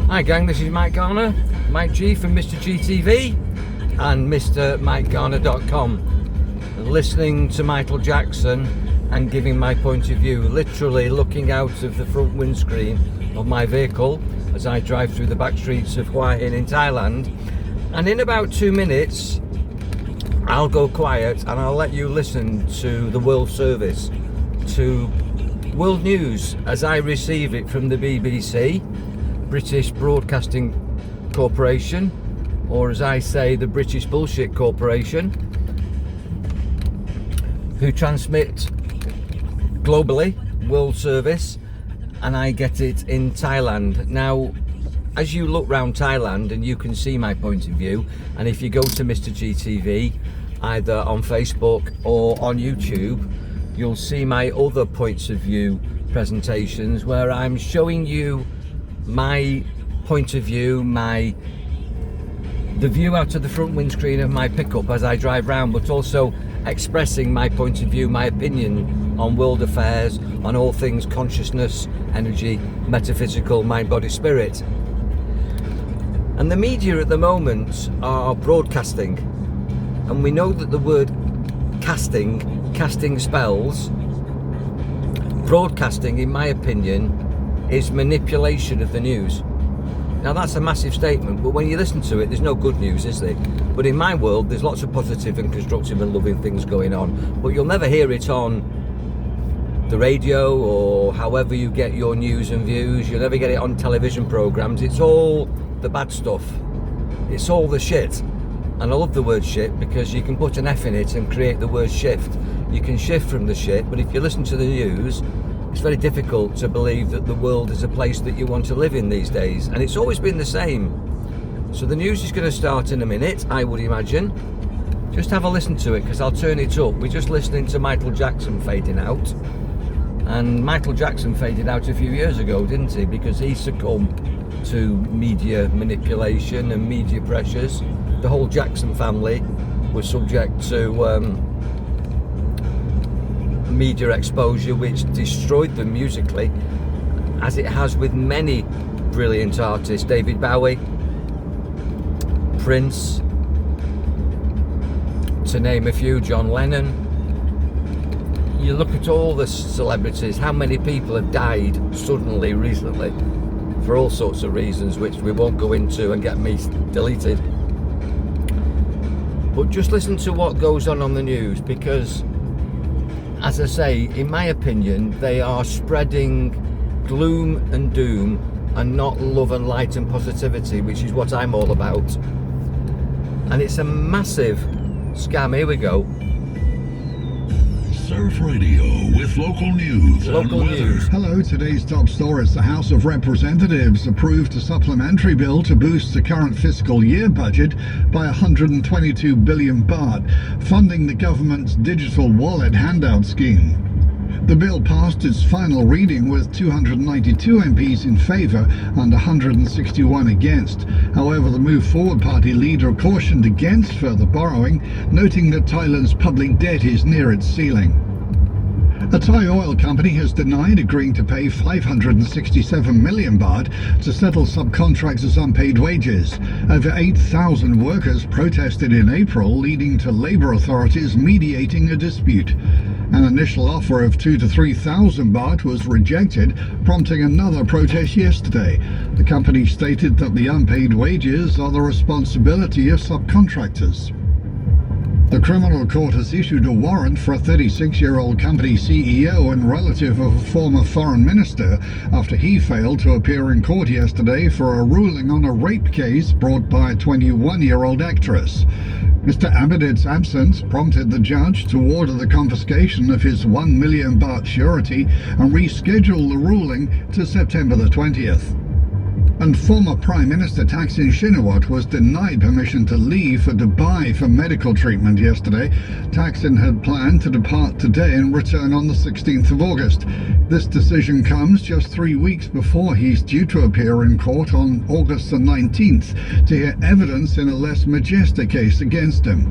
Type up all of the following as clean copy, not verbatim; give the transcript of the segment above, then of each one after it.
Hi gang, this is Mike Garner, Mike G from Mr. GTV and MrMikeGarner.com. Listening to Michael Jackson and giving my point of view, literally looking out of the front windscreen of my vehicle as I drive through the back streets of Hua Hin in Thailand. And in about 2 minutes, I'll go quiet and I'll let you listen to the world service, to world news as I receive it from the BBC, British Broadcasting Corporation, or as I say, the British Bullshit Corporation, who transmit globally, world service, and I get it in Thailand. Now, as you look round Thailand and you can see my point of view, and if you go to Mr. GTV, either on Facebook or on YouTube, you'll see my other points of view presentations where I'm showing you my point of view, the view out of the front windscreen of my pickup as I drive round, but also expressing my point of view, my opinion on world affairs, on all things consciousness, energy, metaphysical, mind, body, spirit. And the media at the moment are broadcasting, and we know that the word casting spells. Broadcasting, in my opinion, is manipulation of the news. Now that's a massive statement, but when you listen to it, there's no good news, is there? But in my world, there's lots of positive and constructive and loving things going on, but you'll never hear it on the radio or however you get your news and views. You'll never get it on television programs. It's all the bad stuff. It's all the shit. And I love the word shit because you can put an F in it and create the word shift. You can shift from the shit, but if you listen to the news, it's very difficult to believe that the world is a place that you want to live in these days, and it's always been the same. So the news is going to start in a minute, I would imagine. Just have a listen to it because I'll turn it up. We're just listening to Michael Jackson fading out, and Michael Jackson faded out a few years ago, didn't he? Because he succumbed to media manipulation and media pressures. The whole Jackson family was subject to media exposure, which destroyed them musically, as it has with many brilliant artists. David Bowie, Prince, to name a few, John Lennon. You look at all the celebrities, how many people have died suddenly recently for all sorts of reasons which we won't go into and get me deleted. But just listen to what goes on the news, because as I say, in my opinion, they are spreading gloom and doom and not love and light and positivity, which is what I'm all about. And it's a massive scam. Here we go. Surf Radio with local news and weather. Hello, today's top story is the House of Representatives approved a supplementary bill to boost the current fiscal year budget by 122 billion baht, funding the government's digital wallet handout scheme. The bill passed its final reading with 292 MPs in favour and 161 against. However, the Move Forward Party leader cautioned against further borrowing, noting that Thailand's public debt is near its ceiling. A Thai oil company has denied agreeing to pay 567 million baht to settle subcontractors' unpaid wages. Over 8,000 workers protested in April, leading to labour authorities mediating a dispute. An initial offer of 2,000 to 3,000 baht was rejected, prompting another protest yesterday. The company stated that the unpaid wages are the responsibility of subcontractors. The criminal court has issued a warrant for a 36-year-old company CEO and relative of a former foreign minister after he failed to appear in court yesterday for a ruling on a rape case brought by a 21-year-old actress. Mr. Ahmed's absence prompted the judge to order the confiscation of his 1 million baht surety and reschedule the ruling to September the 20th. And former Prime Minister Thaksin Shinawatra was denied permission to leave for Dubai for medical treatment yesterday. Thaksin had planned to depart today and return on the 16th of August. This decision comes just 3 weeks before he's due to appear in court on August the 19th to hear evidence in a less majestic case against him.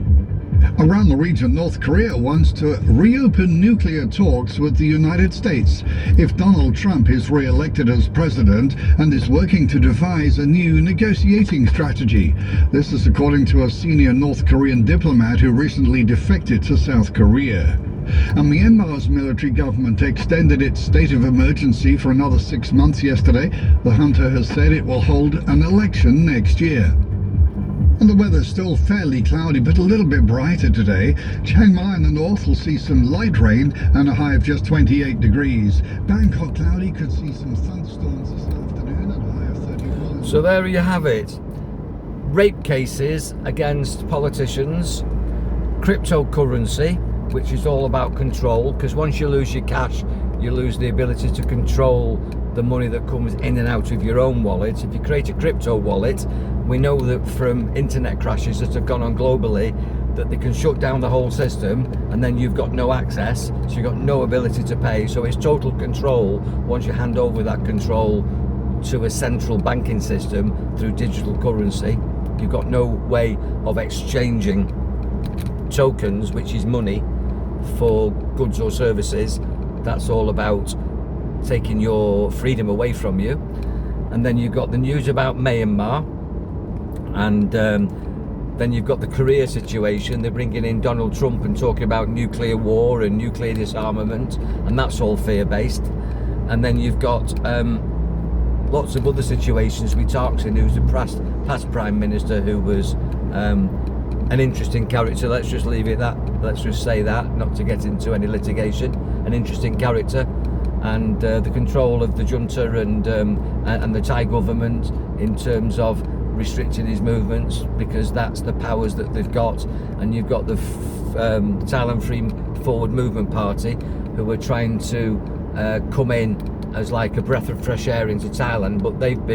Around the region, North Korea wants to reopen nuclear talks with the United States if Donald Trump is re-elected as president, and is working to devise a new negotiating strategy. This is according to a senior North Korean diplomat who recently defected to South Korea. And Myanmar's military government extended its state of emergency for another 6 months yesterday. The junta has said it will hold an election next year. And the weather's still fairly cloudy, but a little bit brighter today. Chiang Mai in the north will see some light rain and a high of just 28 degrees. Bangkok cloudy, could see some thunderstorms this afternoon and a high of 31. So there you have it. Rape cases against politicians, cryptocurrency, which is all about control, because once you lose your cash, you lose the ability to control the money that comes in and out of your own wallet. If you create a crypto wallet, we know that from internet crashes that have gone on globally, that they can shut down the whole system and then you've got no access, so you've got no ability to pay. So it's total control once you hand over that control to a central banking system through digital currency. You've got no way of exchanging tokens, which is money, for goods or services. That's all about taking your freedom away from you. And then you've got the news about Myanmar, and then you've got the Korea situation. They're bringing in Donald Trump and talking about nuclear war and nuclear disarmament, and that's all fear-based. And then you've got lots of other situations with Thaksin, who's the past Prime Minister, who was an interesting character. Let's just leave it that. Let's just say that, not to get into any litigation. An interesting character, and the control of the junta and the Thai government in terms of restricting his movements, because that's the powers that they've got. And you've got the Thailand Free Forward Movement Party, who are trying to come in as like a breath of fresh air into Thailand, but they've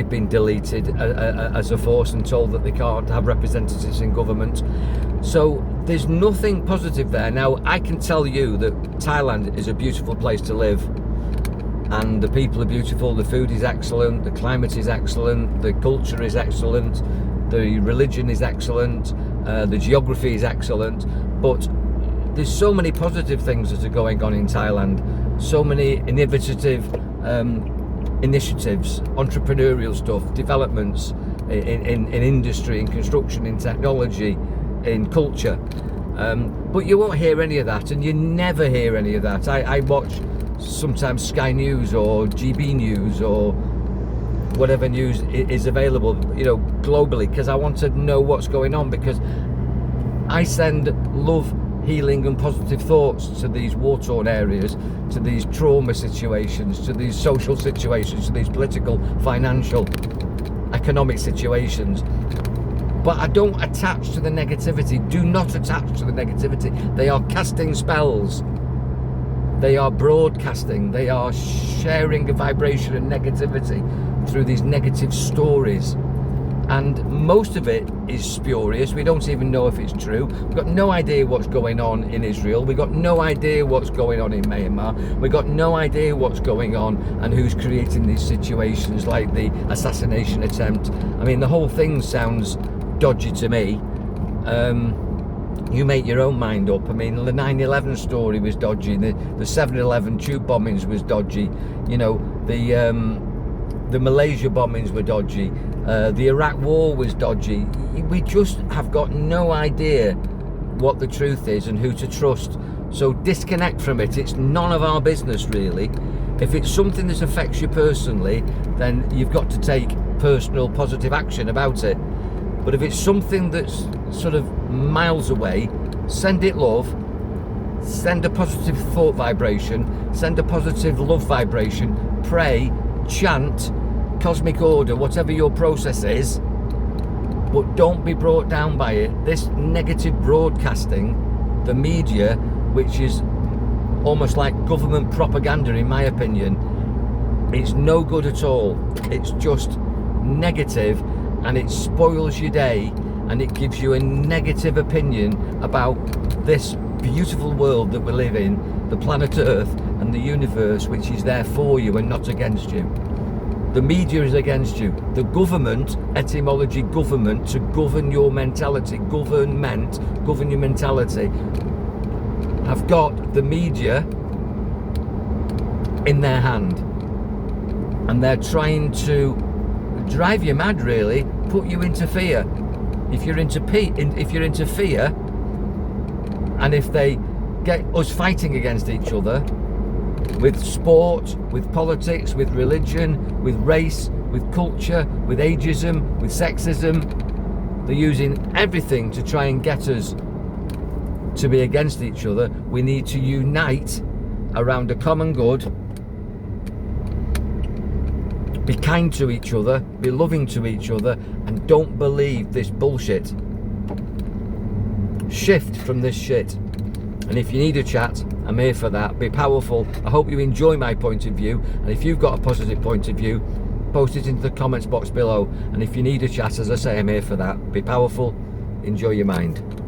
been deleted as a force and told that they can't have representatives in government. So there's nothing positive there. Now, I can tell you that Thailand is a beautiful place to live, and the people are beautiful, the food is excellent, the climate is excellent, the culture is excellent, the religion is excellent, the geography is excellent, but there's so many positive things that are going on in Thailand, so many innovative initiatives, entrepreneurial stuff, developments in industry, in construction, in technology, in culture, but you won't hear any of that, and you never hear any of that. I watch sometimes Sky News or GB News or whatever news is available, you know, globally, because I want to know what's going on, because I send love, healing and positive thoughts to these war-torn areas, to these trauma situations, to these social situations, to these political, financial, economic situations. But I don't attach to the negativity. Do not attach to the negativity. They are casting spells. They are broadcasting. They are sharing a vibration of negativity through these negative stories. And most of it is spurious. We don't even know if it's true. We've got no idea what's going on in Israel. We've got no idea what's going on in Myanmar. We've got no idea what's going on and who's creating these situations, like the assassination attempt. I mean, the whole thing sounds dodgy to me. You make your own mind up. I mean, the 9/11 story was dodgy. The 7/11 tube bombings was dodgy. You know, the Malaysia bombings were dodgy. The Iraq war was dodgy. We just have got no idea what the truth is and who to trust. So disconnect from it. It's none of our business, really. If it's something that affects you personally, then you've got to take personal positive action about it. But if it's something that's sort of miles away, send it love, send a positive thought vibration, send a positive love vibration, pray, chant, cosmic order, whatever your process is, but don't be brought down by it. This negative broadcasting, the media, which is almost like government propaganda in my opinion, it's no good at all. It's just negative, and it spoils your day, and it gives you a negative opinion about this beautiful world that we live in, the planet Earth and the universe, which is there for you and not against you. The media is against you. The government, etymology government, to govern your mentality, govern your mentality, have got the media in their hand. And they're trying to drive you mad, really, put you into fear. If you're into fear, and if they get us fighting against each other, with sport, with politics, with religion, with race, with culture, with ageism, with sexism. They're using everything to try and get us to be against each other. We need to unite around a common good, be kind to each other, be loving to each other, and don't believe this bullshit. Shift from this shit. And if you need a chat, I'm here for that. Be powerful. I hope you enjoy my point of view. And if you've got a positive point of view, post it into the comments box below. And if you need a chat, as I say, I'm here for that. Be powerful. Enjoy your mind.